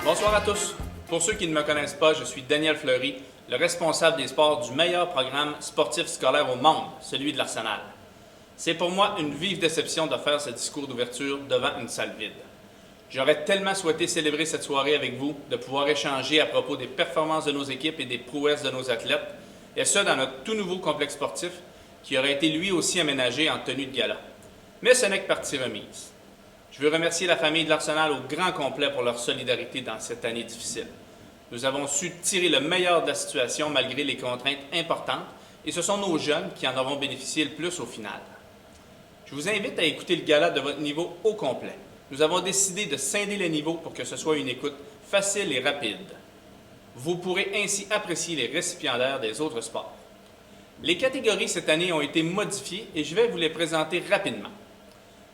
Bonsoir à tous. Pour ceux qui ne me connaissent pas, je suis Daniel Fleury, le responsable des sports du meilleur programme sportif scolaire au monde, celui de l'Arsenal. C'est pour moi une vive déception de faire ce discours d'ouverture devant une salle vide. J'aurais tellement souhaité célébrer cette soirée avec vous, de pouvoir échanger à propos des performances de nos équipes et des prouesses de nos athlètes, et ce dans notre tout nouveau complexe sportif qui aurait été lui aussi aménagé en tenue de gala. Mais ce n'est que partie remise. Je veux remercier la famille de l'Arsenal au grand complet pour leur solidarité dans cette année difficile. Nous avons su tirer le meilleur de la situation malgré les contraintes importantes et ce sont nos jeunes qui en auront bénéficié le plus au final. Je vous invite à écouter le gala de votre niveau au complet. Nous avons décidé de scinder les niveaux pour que ce soit une écoute facile et rapide. Vous pourrez ainsi apprécier les récipiendaires des autres sports. Les catégories cette année ont été modifiées et je vais vous les présenter rapidement.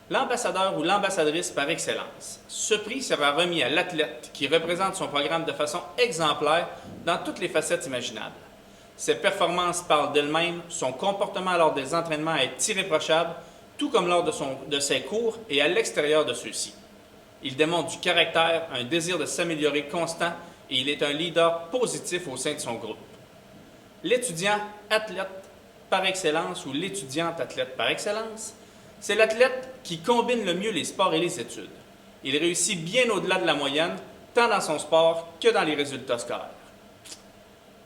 L'ambassadeur ou l'ambassadrice par excellence. Ce prix sera remis à l'athlète qui représente son programme de façon exemplaire dans toutes les facettes imaginables. Ses performances parlent d'elles-mêmes, son comportement lors des entraînements est irréprochable, tout comme lors de ses cours et à l'extérieur de ceux-ci. Il démontre du caractère, un désir de s'améliorer constant et il est un leader positif au sein de son groupe. L'étudiant athlète par excellence ou l'étudiante athlète par excellence, c'est l'athlète qui combine le mieux les sports et les études. Il réussit bien au-delà de la moyenne, tant dans son sport que dans les résultats scolaires.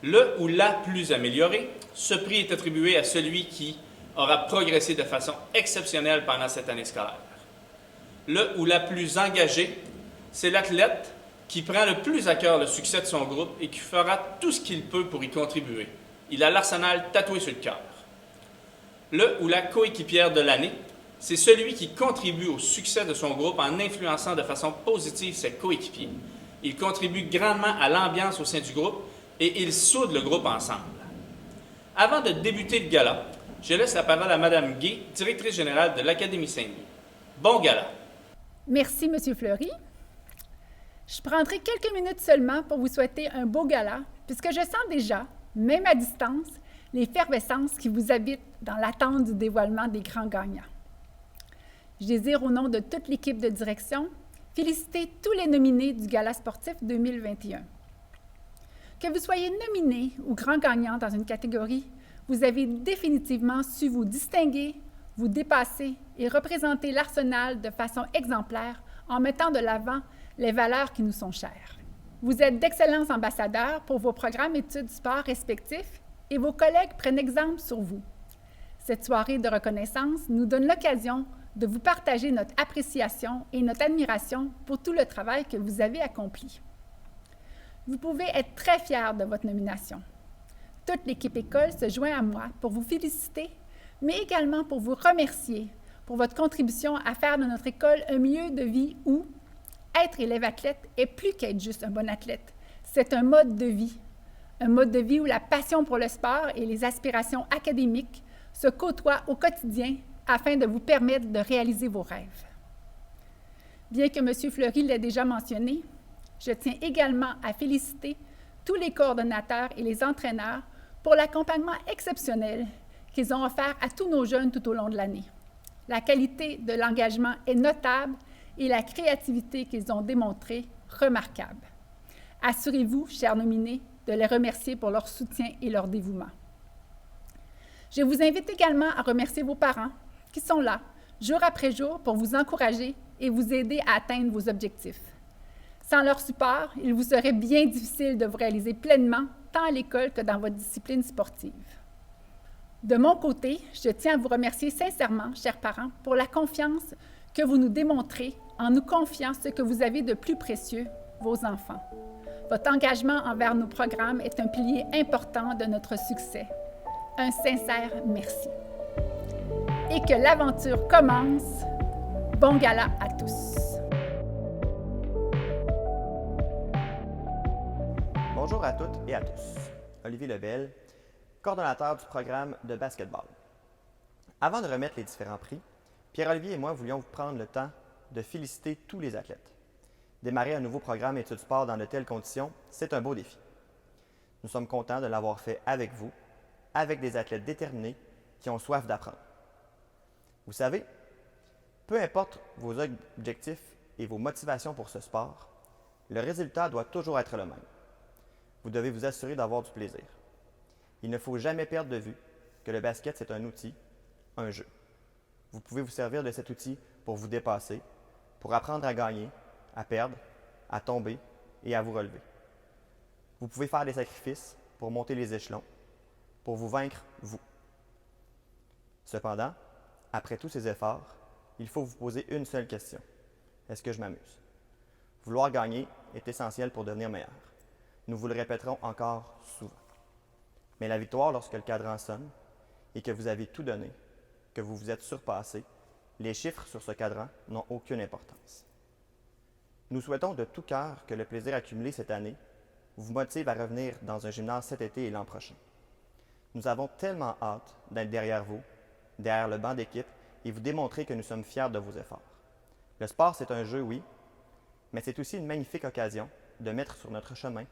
Le ou la plus amélioré, ce prix est attribué à celui qui aura progressé de façon exceptionnelle pendant cette année scolaire. Le ou la plus engagée, c'est l'athlète qui prend le plus à cœur le succès de son groupe et qui fera tout ce qu'il peut pour y contribuer. Il a l'Arsenal tatoué sur le cœur. Le ou la coéquipière de l'année, c'est celui qui contribue au succès de son groupe en influençant de façon positive ses coéquipiers. Il contribue grandement à l'ambiance au sein du groupe et il soude le groupe ensemble. Avant de débuter le gala, je laisse la parole à Mme Gay, directrice générale de l'Académie Saint-Louis. Bon gala! Merci, M. Fleury. Je prendrai quelques minutes seulement pour vous souhaiter un beau gala, puisque je sens déjà, même à distance, l'effervescence qui vous habite dans l'attente du dévoilement des grands gagnants. Je désire, au nom de toute l'équipe de direction, féliciter tous les nominés du Gala sportif 2021. Que vous soyez nominé ou grand gagnant dans une catégorie, vous avez définitivement su vous distinguer, vous dépasser et représenter l'Arsenal de façon exemplaire en mettant de l'avant les valeurs qui nous sont chères. Vous êtes d'excellents ambassadeurs pour vos programmes études sport respectifs et vos collègues prennent exemple sur vous. Cette soirée de reconnaissance nous donne l'occasion de vous partager notre appréciation et notre admiration pour tout le travail que vous avez accompli. Vous pouvez être très fiers de votre nomination. Toute l'équipe école se joint à moi pour vous féliciter, mais également pour vous remercier pour votre contribution à faire de notre école un milieu de vie où être élève athlète est plus qu'être juste un bon athlète. C'est un mode de vie où la passion pour le sport et les aspirations académiques se côtoient au quotidien afin de vous permettre de réaliser vos rêves. Bien que M. Fleury l'ait déjà mentionné, je tiens également à féliciter tous les coordonnateurs et les entraîneurs pour l'accompagnement exceptionnel qu'ils ont offert à tous nos jeunes tout au long de l'année. La qualité de l'engagement est notable et la créativité qu'ils ont démontrée remarquable. Assurez-vous, chers nominés, de les remercier pour leur soutien et leur dévouement. Je vous invite également à remercier vos parents qui sont là, jour après jour, pour vous encourager et vous aider à atteindre vos objectifs. Sans leur support, il vous serait bien difficile de vous réaliser pleinement, tant à l'école que dans votre discipline sportive. De mon côté, je tiens à vous remercier sincèrement, chers parents, pour la confiance que vous nous démontrez en nous confiant ce que vous avez de plus précieux, vos enfants. Votre engagement envers nos programmes est un pilier important de notre succès. Un sincère merci. Et que l'aventure commence. Bon gala à tous. Bonjour à toutes et à tous. Olivier Lebel, coordonnateur du programme de basketball. Avant de remettre les différents prix, Pierre-Olivier et moi voulions vous prendre le temps de féliciter tous les athlètes. Démarrer un nouveau programme études sport dans de telles conditions, c'est un beau défi. Nous sommes contents de l'avoir fait avec vous, avec des athlètes déterminés qui ont soif d'apprendre. Vous savez, peu importe vos objectifs et vos motivations pour ce sport, le résultat doit toujours être le même. Vous devez vous assurer d'avoir du plaisir. Il ne faut jamais perdre de vue que le basket, c'est un outil, un jeu. Vous pouvez vous servir de cet outil pour vous dépasser, pour apprendre à gagner, à perdre, à tomber et à vous relever. Vous pouvez faire des sacrifices pour monter les échelons, pour vous vaincre, vous. Cependant, après tous ces efforts, il faut vous poser une seule question. Est-ce que je m'amuse? Vouloir gagner est essentiel pour devenir meilleur. Nous vous le répéterons encore souvent. Mais la victoire, lorsque le cadran sonne et que vous avez tout donné, que vous vous êtes surpassé, les chiffres sur ce cadran n'ont aucune importance. Nous souhaitons de tout cœur que le plaisir accumulé cette année vous motive à revenir dans un gymnase cet été et l'an prochain. Nous avons tellement hâte d'être derrière vous, derrière le banc d'équipe, et vous démontrer que nous sommes fiers de vos efforts. Le sport, c'est un jeu, oui, mais c'est aussi une magnifique occasion de mettre sur notre chemin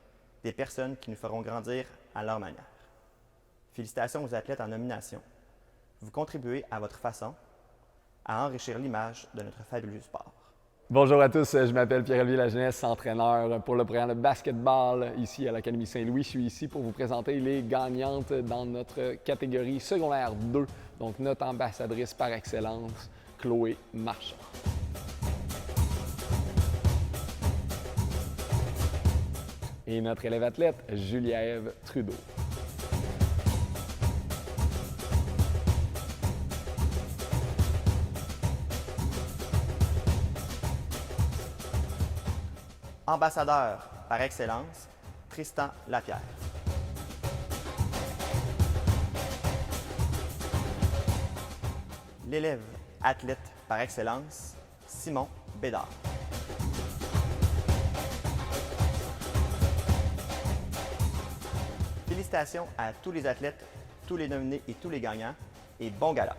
des personnes qui nous feront grandir à leur manière. Félicitations aux athlètes en nomination. Vous contribuez à votre façon à enrichir l'image de notre fabuleux sport. Bonjour à tous, je m'appelle Pierre-Olivier Lajeunesse, entraîneur pour le programme de basketball ici à l'Académie Saint-Louis. Je suis ici pour vous présenter les gagnantes dans notre catégorie secondaire 2, donc notre ambassadrice par excellence, Chloé Marchand. Et notre élève athlète, Julia-Ève Trudeau. Ambassadeur par excellence, Tristan Lapierre. L'élève athlète par excellence, Simon Bédard. Félicitations à tous les athlètes, tous les nominés et tous les gagnants, et bon gala!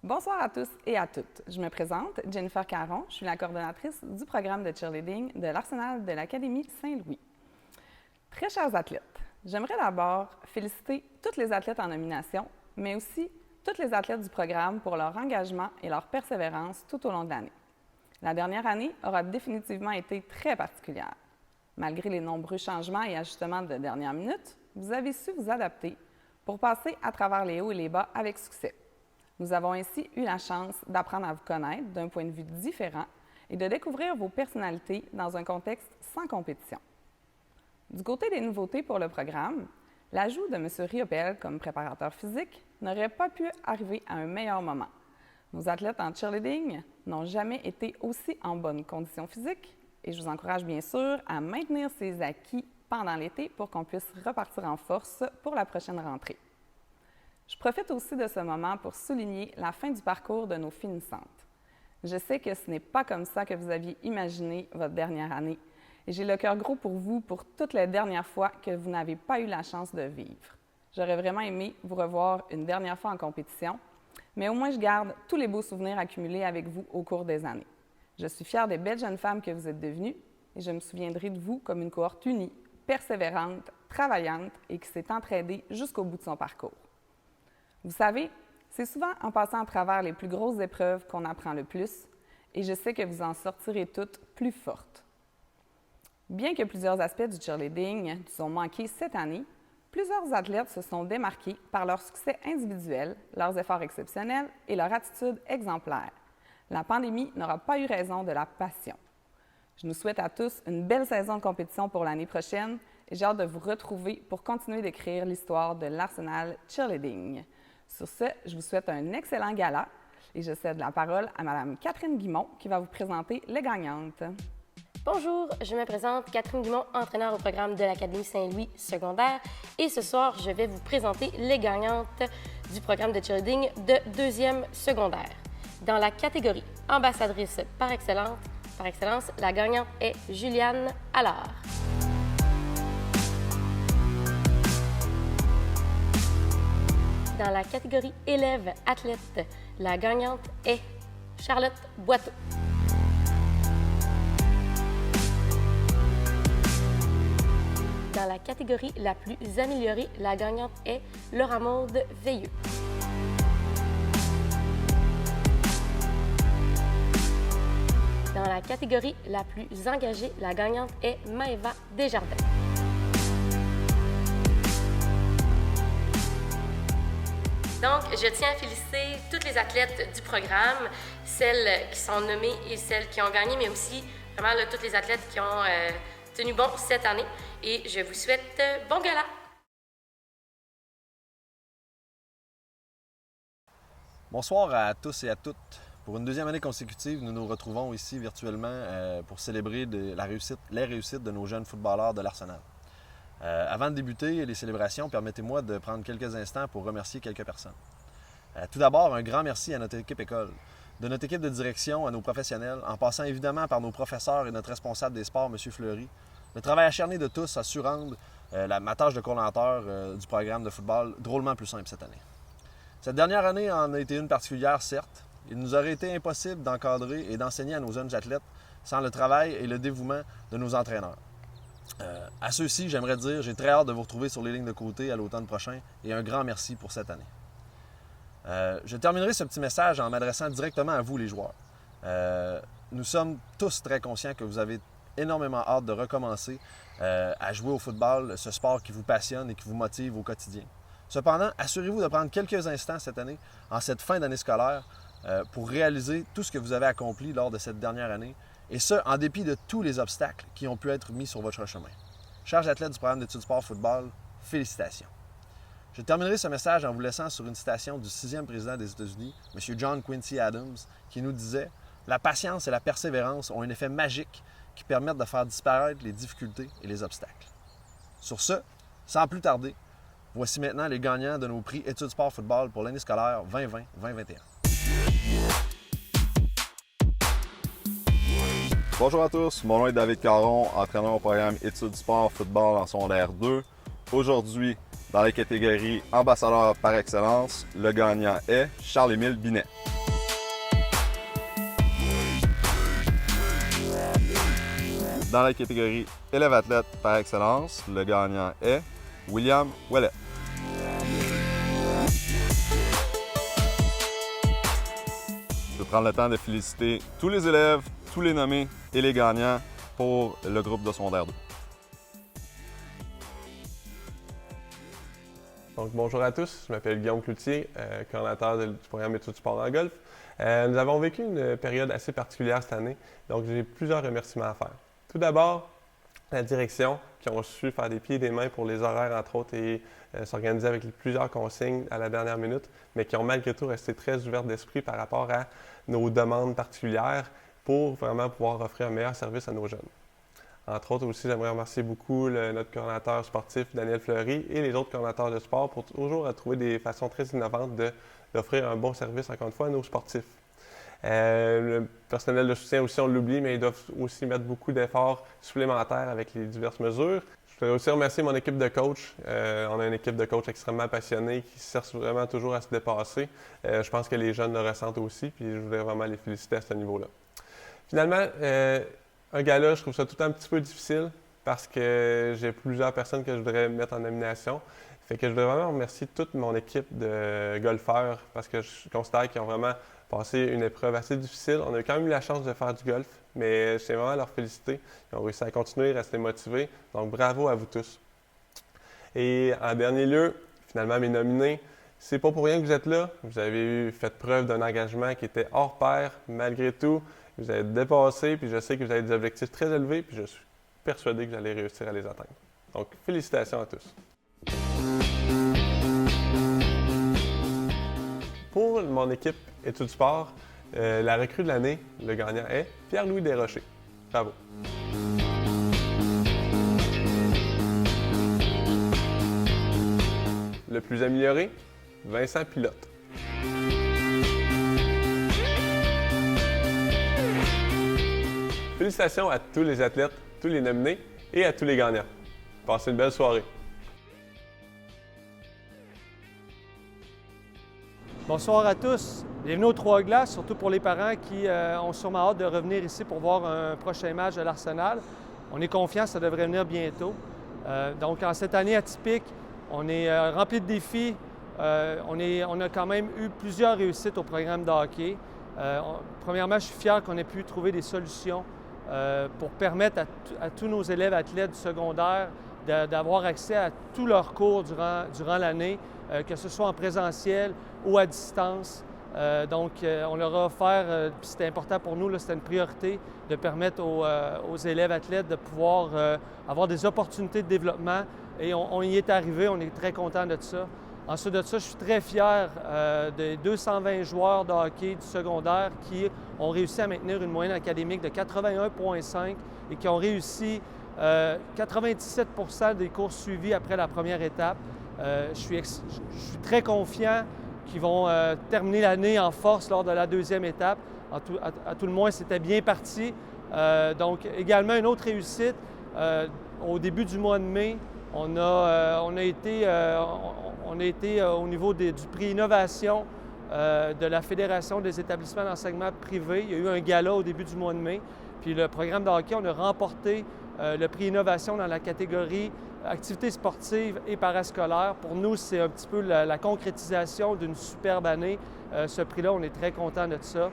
Bonsoir à tous et à toutes. Je me présente, Jennifer Caron. Je suis la coordonnatrice du programme de cheerleading de l'Arsenal de l'Académie Saint-Louis. Très chers athlètes, j'aimerais d'abord féliciter toutes les athlètes en nomination, mais aussi toutes les athlètes du programme pour leur engagement et leur persévérance tout au long de l'année. La dernière année aura définitivement été très particulière. Malgré les nombreux changements et ajustements de dernière minute, vous avez su vous adapter pour passer à travers les hauts et les bas avec succès. Nous avons ainsi eu la chance d'apprendre à vous connaître d'un point de vue différent et de découvrir vos personnalités dans un contexte sans compétition. Du côté des nouveautés pour le programme, l'ajout de M. Riopel comme préparateur physique n'aurait pas pu arriver à un meilleur moment. Nos athlètes en cheerleading n'ont jamais été aussi en bonne condition physique et je vous encourage bien sûr à maintenir ces acquis pendant l'été pour qu'on puisse repartir en force pour la prochaine rentrée. Je profite aussi de ce moment pour souligner la fin du parcours de nos finissantes. Je sais que ce n'est pas comme ça que vous aviez imaginé votre dernière année et j'ai le cœur gros pour vous pour toutes les dernières fois que vous n'avez pas eu la chance de vivre. J'aurais vraiment aimé vous revoir une dernière fois en compétition, mais au moins je garde tous les beaux souvenirs accumulés avec vous au cours des années. Je suis fière des belles jeunes femmes que vous êtes devenues et je me souviendrai de vous comme une cohorte unie, persévérante, travaillante et qui s'est entraînée jusqu'au bout de son parcours. Vous savez, c'est souvent en passant à travers les plus grosses épreuves qu'on apprend le plus et je sais que vous en sortirez toutes plus fortes. Bien que plusieurs aspects du cheerleading nous ont manqué cette année, plusieurs athlètes se sont démarqués par leur succès individuel, leurs efforts exceptionnels et leur attitude exemplaire. La pandémie n'aura pas eu raison de la passion. Je nous souhaite à tous une belle saison de compétition pour l'année prochaine et j'ai hâte de vous retrouver pour continuer d'écrire l'histoire de l'Arsenal Cheerleading. Sur ce, je vous souhaite un excellent gala et je cède la parole à Mme Catherine Guimont qui va vous présenter les gagnantes. Bonjour, je me présente Catherine Guimont, entraîneur au programme de l'Académie Saint-Louis secondaire et ce soir, je vais vous présenter les gagnantes du programme de cheerleading de deuxième secondaire. Dans la catégorie ambassadrice par excellence, la gagnante est Juliane Allard. Dans la catégorie élève athlète, la gagnante est Charlotte Boiteau. Dans la catégorie la plus améliorée, la gagnante est Laura Maude Veilleux. Dans la catégorie la plus engagée, la gagnante est Maëva Desjardins. Donc, je tiens à féliciter toutes les athlètes du programme, celles qui sont nommées et celles qui ont gagné, mais aussi vraiment là, toutes les athlètes qui ont tenu bon cette année. Et je vous souhaite bon gala! Bonsoir à tous et à toutes. Pour une deuxième année consécutive, nous nous retrouvons ici virtuellement pour célébrer les réussites de nos jeunes footballeurs de l'Arsenal. Avant de débuter les célébrations, permettez-moi de prendre quelques instants pour remercier quelques personnes. Tout d'abord, un grand merci à notre équipe école, de notre équipe de direction à nos professionnels, en passant évidemment par nos professeurs et notre responsable des sports, M. Fleury. Le travail acharné de tous a su rendre ma tâche de coordonnateur du programme de football drôlement plus simple cette année. Cette dernière année en a été une particulière, certes. Il nous aurait été impossible d'encadrer et d'enseigner à nos jeunes athlètes sans le travail et le dévouement de nos entraîneurs. À ceux-ci, j'aimerais dire, j'ai très hâte de vous retrouver sur les lignes de côté à l'automne prochain et un grand merci pour cette année. Je terminerai ce petit message en m'adressant directement à vous, les joueurs. Nous sommes tous très conscients que vous avez énormément hâte de recommencer à jouer au football, ce sport qui vous passionne et qui vous motive au quotidien. Cependant, assurez-vous de prendre quelques instants cette année, en cette fin d'année scolaire, pour réaliser tout ce que vous avez accompli lors de cette dernière année, et ce, en dépit de tous les obstacles qui ont pu être mis sur votre chemin. Chers athlètes du programme d'études sport football, félicitations. Je terminerai ce message en vous laissant sur une citation du 6e président des États-Unis, M. John Quincy Adams, qui nous disait « La patience et la persévérance ont un effet magique qui permettent de faire disparaître les difficultés et les obstacles. » Sur ce, sans plus tarder, voici maintenant les gagnants de nos prix Études Sport Football pour l'année scolaire 2020-2021. Bonjour à tous, mon nom est David Caron, entraîneur au programme Études Sport Football en secondaire 2. Aujourd'hui, dans la catégorie ambassadeur par excellence, le gagnant est Charles-Émile Binet. Dans la catégorie élève athlète par excellence, le gagnant est William Ouellet. Je vais prendre le temps de féliciter tous les élèves, tous les nommés et les gagnants pour le groupe de secondaire 2. Donc, bonjour à tous, je m'appelle Guillaume Cloutier, coordonnateur du programme Études sport en golf. Nous avons vécu une période assez particulière cette année, donc j'ai plusieurs remerciements à faire. Tout d'abord, la direction qui ont su faire des pieds et des mains pour les horaires, entre autres, et s'organiser avec plusieurs consignes à la dernière minute, mais qui ont malgré tout resté très ouvertes d'esprit par rapport à nos demandes particulières pour vraiment pouvoir offrir un meilleur service à nos jeunes. Entre autres aussi, j'aimerais remercier beaucoup notre coordonnateur sportif, Daniel Fleury, et les autres coordonnateurs de sport pour toujours trouver des façons très innovantes d'offrir un bon service, encore une fois, à nos sportifs. Le personnel de soutien aussi, on l'oublie, mais ils doivent aussi mettre beaucoup d'efforts supplémentaires avec les diverses mesures. Je voudrais aussi remercier mon équipe de coach. On a une équipe de coach extrêmement passionnée qui cherche vraiment toujours à se dépasser. Je pense que les jeunes le ressentent aussi, puis je voudrais vraiment les féliciter à ce niveau-là. Finalement, un gala, je trouve ça tout le temps un petit peu difficile parce que j'ai plusieurs personnes que je voudrais mettre en nomination. Fait que je voudrais vraiment remercier toute mon équipe de golfeurs parce que je considère qu'ils ont vraiment passé une épreuve assez difficile. On a quand même eu la chance de faire du golf, mais je tiens vraiment à leur féliciter. Ils ont réussi à continuer, à rester motivés. Donc, bravo à vous tous. Et en dernier lieu, finalement, mes nominés, c'est pas pour rien que vous êtes là. Vous avez fait preuve d'un engagement qui était hors pair, malgré tout. Vous avez dépassé, puis je sais que vous avez des objectifs très élevés, puis je suis persuadé que vous allez réussir à les atteindre. Donc, félicitations à tous. Pour mon équipe Études Sport, la recrue de l'année, le gagnant est Pierre-Louis Desrochers. Bravo. Le plus amélioré, Vincent Pilote. Félicitations à tous les athlètes, tous les nominés et à tous les gagnants. Passez une belle soirée. Bonsoir à tous. Bienvenue aux Trois-Glaces, surtout pour les parents qui ont sûrement hâte de revenir ici pour voir un prochain match de l'Arsenal. On est confiants, ça devrait venir bientôt. Donc, en cette année atypique, on est rempli de défis. On a quand même eu plusieurs réussites au programme de hockey. Premièrement, je suis fier qu'on ait pu trouver des solutions pour permettre à tous nos élèves athlètes du secondaire d'avoir accès à tous leurs cours durant l'année, que ce soit en présentiel ou à distance. Donc, on leur a offert, puis c'était important pour nous, c'était une priorité, de permettre aux élèves athlètes de pouvoir avoir des opportunités de développement. Et on y est arrivé, on est très content de ça. Ensuite de ça, je suis très fier des 220 joueurs de hockey du secondaire qui ont réussi à maintenir une moyenne académique de 81,5 et qui ont réussi 97 % des cours suivis après la première étape. Je suis très confiant qu'ils vont terminer l'année en force lors de la deuxième étape. À tout le moins, c'était bien parti. Donc, également, une autre réussite, au début du mois de mai, on a été au niveau du prix Innovation de la Fédération des établissements d'enseignement privé. Il y a eu un gala au début du mois de mai. Puis le programme de hockey, on a remporté le prix Innovation dans la catégorie activités sportives et parascolaires. Pour nous, c'est un petit peu la concrétisation d'une superbe année. Ce prix-là, on est très content de ça.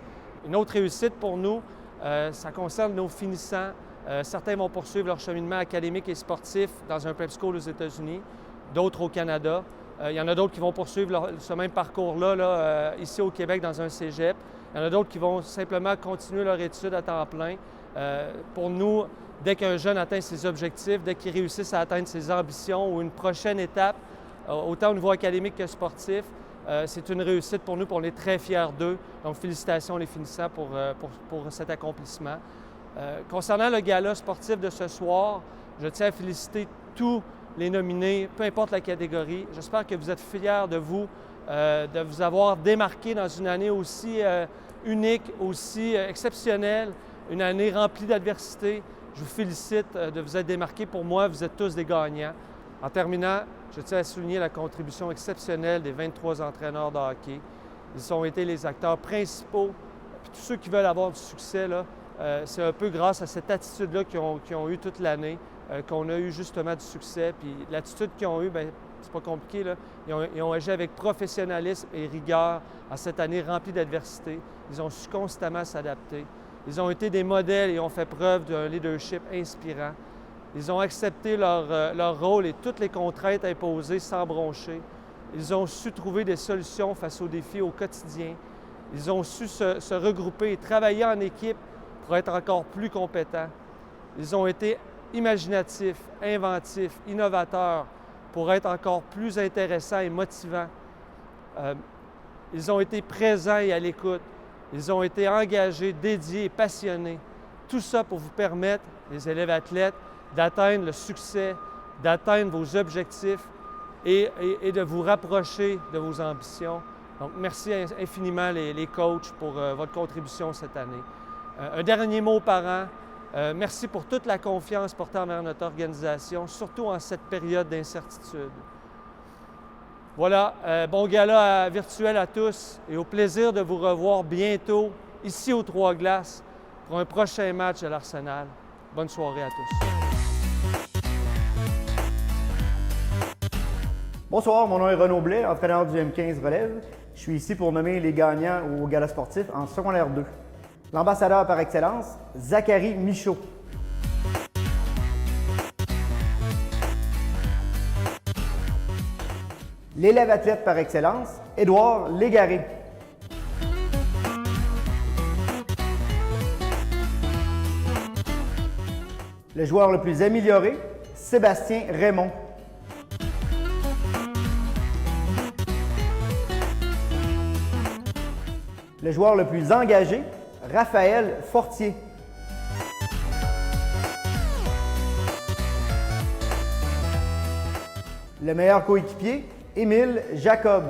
Une autre réussite pour nous, ça concerne nos finissants. Certains vont poursuivre leur cheminement académique et sportif dans un prep school aux États-Unis, d'autres au Canada. Il y en a d'autres qui vont poursuivre ce même parcours-là ici au Québec dans un cégep. Il y en a d'autres qui vont simplement continuer leur étude à temps plein. Pour nous, dès qu'un jeune atteint ses objectifs, dès qu'il réussit à atteindre ses ambitions ou une prochaine étape, autant au niveau académique que sportif, c'est une réussite pour nous, puis on est très fiers d'eux. Donc, félicitations les finissants pour cet accomplissement. Concernant le gala sportif de ce soir, je tiens à féliciter tous les nominés, peu importe la catégorie. J'espère que vous êtes fiers de vous avoir démarqué dans une année aussi unique, aussi exceptionnelle, une année remplie d'adversité. Je vous félicite de vous être démarqués. Pour moi, vous êtes tous des gagnants. En terminant, je tiens à souligner la contribution exceptionnelle des 23 entraîneurs de hockey. Ils ont été les acteurs principaux. Puis tous ceux qui veulent avoir du succès, c'est un peu grâce à cette attitude-là qu'ils ont eu toute l'année, qu'on a eu justement du succès. Puis l'attitude qu'ils ont eue, bien, c'est pas compliqué, là. Ils ont agi avec professionnalisme et rigueur en cette année remplie d'adversité. Ils ont su constamment s'adapter. Ils ont été des modèles et ont fait preuve d'un leadership inspirant. Ils ont accepté leur rôle et toutes les contraintes imposées sans broncher. Ils ont su trouver des solutions face aux défis au quotidien. Ils ont su se regrouper et travailler en équipe pour être encore plus compétents. Ils ont été imaginatifs, inventifs, innovateurs pour être encore plus intéressants et motivants. Ils ont été présents et à l'écoute. Ils ont été engagés, dédiés et passionnés. Tout ça pour vous permettre, les élèves athlètes, d'atteindre le succès, d'atteindre vos objectifs et de vous rapprocher de vos ambitions. Donc, merci infiniment les coachs pour votre contribution cette année. Un dernier mot aux parents. Merci pour toute la confiance portée envers notre organisation, surtout en cette période d'incertitude. Voilà, bon gala virtuel à tous et au plaisir de vous revoir bientôt ici aux Trois-Glaces pour un prochain match à l'Arsenal. Bonne soirée à tous. Bonsoir, mon nom est Renaud Blais, entraîneur du M15 Relève. Je suis ici pour nommer les gagnants au gala sportif en secondaire 2. L'ambassadeur par excellence, Zachary Michaud. L'élève athlète par excellence, Édouard Légaré. Le joueur le plus amélioré, Sébastien Raymond. Le joueur le plus engagé, Raphaël Fortier. Le meilleur coéquipier, Émile Jacob.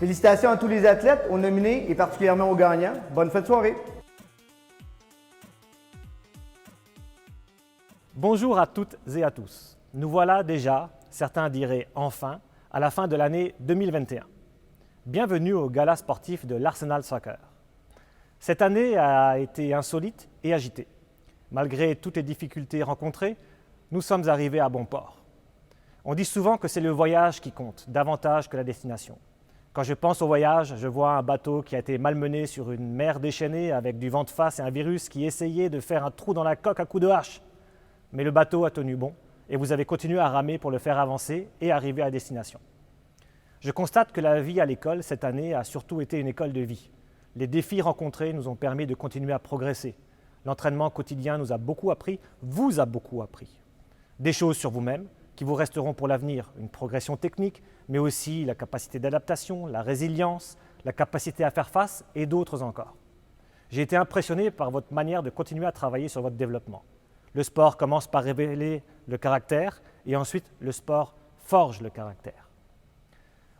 Félicitations à tous les athlètes, aux nominés et particulièrement aux gagnants. Bonne fête de soirée! Bonjour à toutes et à tous. Nous voilà déjà, certains diraient enfin, à la fin de l'année 2021. Bienvenue au gala sportif de l'Arsenal Soccer. Cette année a été insolite et agitée. Malgré toutes les difficultés rencontrées, nous sommes arrivés à bon port. On dit souvent que c'est le voyage qui compte, davantage que la destination. Quand je pense au voyage, je vois un bateau qui a été malmené sur une mer déchaînée avec du vent de face et un virus qui essayait de faire un trou dans la coque à coups de hache. Mais le bateau a tenu bon et vous avez continué à ramer pour le faire avancer et arriver à destination. Je constate que la vie à l'école cette année a surtout été une école de vie. Les défis rencontrés nous ont permis de continuer à progresser. L'entraînement quotidien nous a beaucoup appris, vous a beaucoup appris. Des choses sur vous-même qui vous resteront pour l'avenir, une progression technique, mais aussi la capacité d'adaptation, la résilience, la capacité à faire face et d'autres encore. J'ai été impressionné par votre manière de continuer à travailler sur votre développement. Le sport commence par révéler le caractère et ensuite le sport forge le caractère.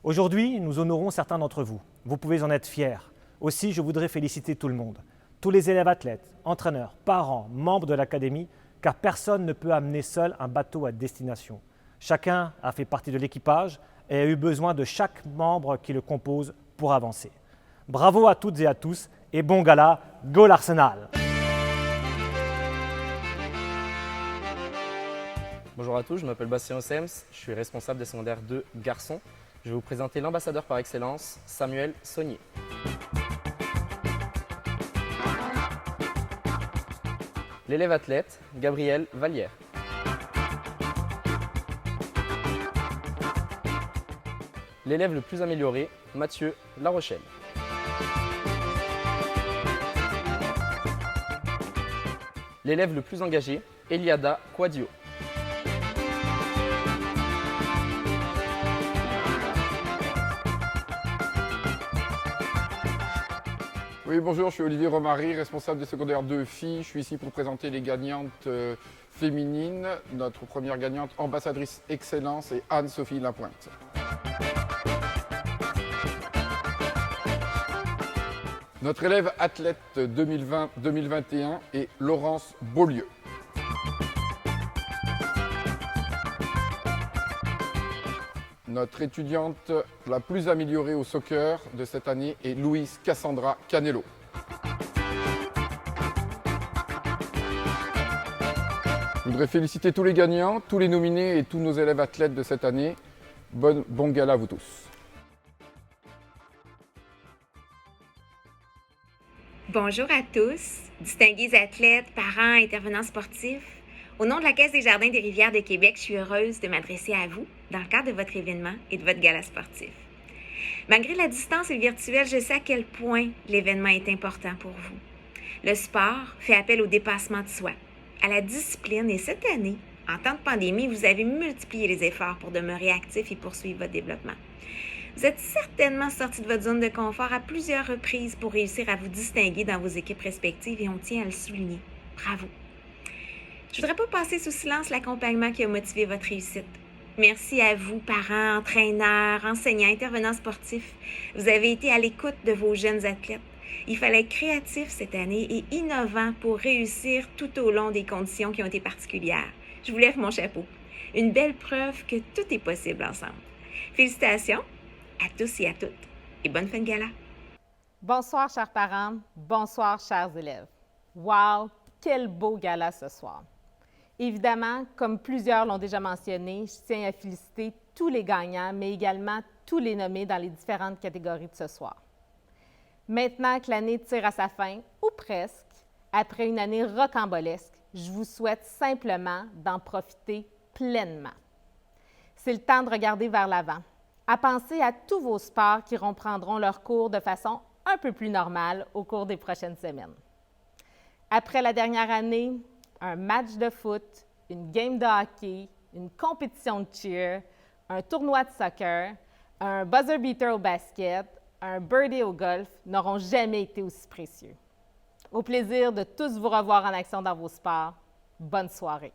Aujourd'hui, nous honorons certains d'entre vous. Vous pouvez en être fiers. Aussi, je voudrais féliciter tout le monde, tous les élèves athlètes, entraîneurs, parents, membres de l'académie, car personne ne peut amener seul un bateau à destination. Chacun a fait partie de l'équipage et a eu besoin de chaque membre qui le compose pour avancer. Bravo à toutes et à tous et bon gala, go l'Arsenal! Bonjour à tous, je m'appelle Bastien Ossems, je suis responsable des secondaires 2 garçons. Je vais vous présenter l'ambassadeur par excellence, Samuel Saunier. L'élève athlète, Gabriel Vallière. L'élève le plus amélioré, Mathieu Larochelle. L'élève le plus engagé, Eliada Quadio. Oui, bonjour, je suis Olivier Romary, responsable des secondaires 2 filles. Je suis ici pour présenter les gagnantes féminines. Notre première gagnante, ambassadrice excellence, est Anne-Sophie Lapointe. Notre élève athlète 2020-2021 est Laurence Beaulieu. Notre étudiante la plus améliorée au soccer de cette année est Louise Cassandra Canello. Je voudrais féliciter tous les gagnants, tous les nominés et tous nos élèves athlètes de cette année. Bon gala à vous tous. Bonjour à tous, distingués athlètes, parents, intervenants sportifs. Au nom de la Caisse des Jardins des Rivières de Québec, je suis heureuse de m'adresser à vous dans le cadre de votre événement et de votre gala sportif. Malgré la distance et le virtuel, je sais à quel point l'événement est important pour vous. Le sport fait appel au dépassement de soi, à la discipline et cette année, en temps de pandémie, vous avez multiplié les efforts pour demeurer actif et poursuivre votre développement. Vous êtes certainement sorti de votre zone de confort à plusieurs reprises pour réussir à vous distinguer dans vos équipes respectives et on tient à le souligner. Bravo! Je ne voudrais pas passer sous silence l'accompagnement qui a motivé votre réussite. Merci à vous, parents, entraîneurs, enseignants, intervenants sportifs. Vous avez été à l'écoute de vos jeunes athlètes. Il fallait être créatif cette année et innovant pour réussir tout au long des conditions qui ont été particulières. Je vous lève mon chapeau. Une belle preuve que tout est possible ensemble. Félicitations à tous et à toutes et bonne fin de gala. Bonsoir, chers parents. Bonsoir, chers élèves. Wow, quel beau gala ce soir. Évidemment, comme plusieurs l'ont déjà mentionné, je tiens à féliciter tous les gagnants, mais également tous les nommés dans les différentes catégories de ce soir. Maintenant que l'année tire à sa fin, ou presque, après une année rocambolesque, je vous souhaite simplement d'en profiter pleinement. C'est le temps de regarder vers l'avant, à penser à tous vos sports qui reprendront leur cours de façon un peu plus normale au cours des prochaines semaines. Après la dernière année, un match de foot, une game de hockey, une compétition de cheer, un tournoi de soccer, un buzzer beater au basket, un birdie au golf n'auront jamais été aussi précieux. Au plaisir de tous vous revoir en action dans vos sports. Bonne soirée!